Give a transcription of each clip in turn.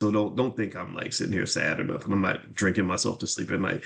So don't think I'm like sitting here sad or nothing. I'm not drinking myself to sleep at night.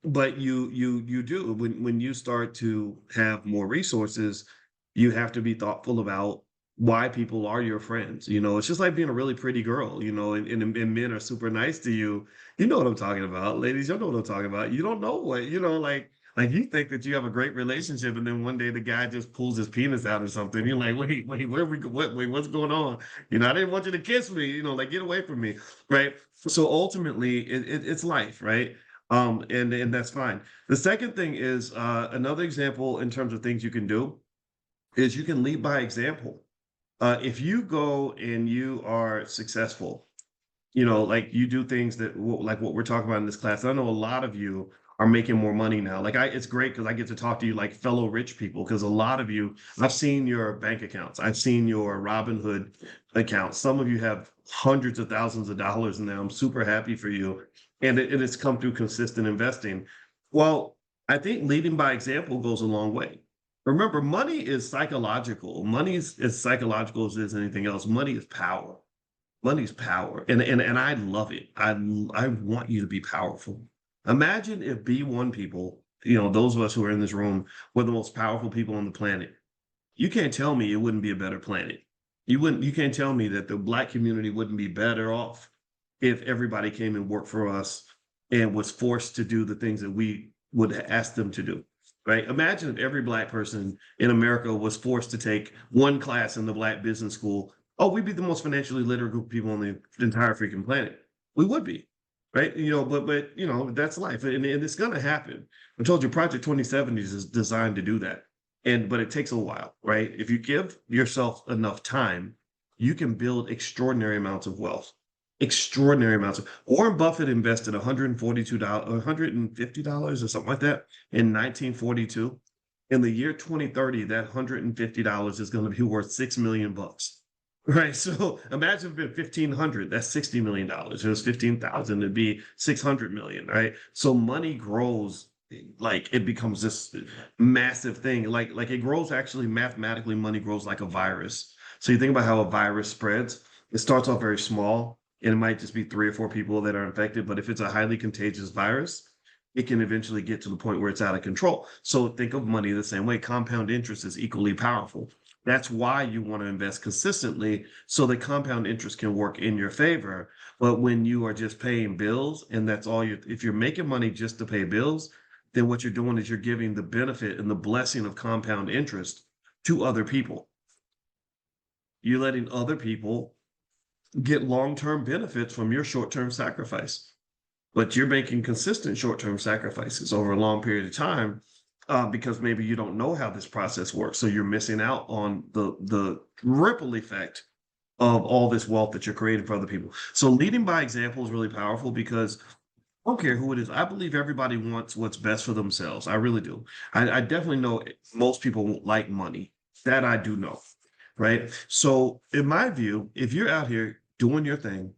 But you do when you start to have more resources, you have to be thoughtful about why people are your friends. You know, it's just like being a really pretty girl, you know, and men are super nice to you. You know what I'm talking about, ladies. You know what I'm talking about. You don't know what, you know, like you think that you have a great relationship, and then one day the guy just pulls his penis out or something. You're like, wait, where we what wait, what's going on? You know, I didn't want you to kiss me, you know, like get away from me. Right. So ultimately it's life, right? And that's fine. The second thing is another example in terms of things you can do is you can lead by example. If you go and you are successful, you know, like you do things that like what we're talking about in this class. I know a lot of you are making more money now. It's great because I get to talk to you like fellow rich people because a lot of you, I've seen your bank accounts, I've seen your Robinhood accounts. Some of you have hundreds of thousands of dollars in there. I'm super happy for you, and it has come through consistent investing. Well, I think leading by example goes a long way. Remember, money is psychological. Money is as psychological as is anything else. Money is power. Money's power, and I love it. I want you to be powerful. Imagine if B1 people, you know, those of us who are in this room, were the most powerful people on the planet. You can't tell me it wouldn't be a better planet. You can't tell me that the Black community wouldn't be better off if everybody came and worked for us and was forced to do the things that we would ask them to do. Right? Imagine if every Black person in America was forced to take one class in the Black business school. Oh, we'd be the most financially literate group of people on the entire freaking planet. We would be, right? You know, but you know, that's life, and it's gonna happen. I told you, Project 2070 is designed to do that, but it takes a while, right? If you give yourself enough time, you can build extraordinary amounts of wealth. Extraordinary amounts of Warren Buffett invested $142, $150 or something like that in 1942. In the year 2030, that $150 is going to be worth 6 million bucks. Right. So imagine if it 1,500, that's $60 million. If it was 15,000, it'd be 600 million. Right. So money grows, like it becomes this massive thing. Like it grows actually mathematically, money grows like a virus. So you think about how a virus spreads. It starts off very small, and it might just be 3 or 4 people that are infected. But if it's a highly contagious virus, it can eventually get to the point where it's out of control. So think of money the same way. Compound interest is equally powerful. That's why you want to invest consistently so that compound interest can work in your favor. But when you are just paying bills and that's all you, if you're making money just to pay bills, then what you're doing is you're giving the benefit and the blessing of compound interest to other people. You're letting other people get long-term benefits from your short-term sacrifice, but you're making consistent short-term sacrifices over a long period of time because maybe you don't know how this process works. So you're missing out on the ripple effect of all this wealth that you're creating for other people. So leading by example is really powerful because I don't care who it is. I believe everybody wants what's best for themselves. I really do. I definitely know most people like money. That I do know. Right. So in my view, if you're out here doing your thing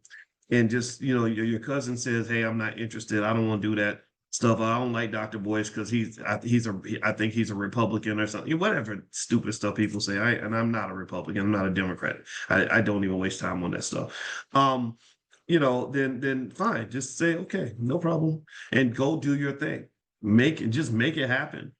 and just, you know, your cousin says, hey, I'm not interested. I don't want to do that stuff. I don't like Dr. Boyce because I think he's a Republican or something, whatever stupid stuff people say. And I'm not a Republican. I'm not a Democrat. I don't even waste time on that stuff. Um, you know, then fine. Just say, okay, no problem. And go do your thing. Just make it happen.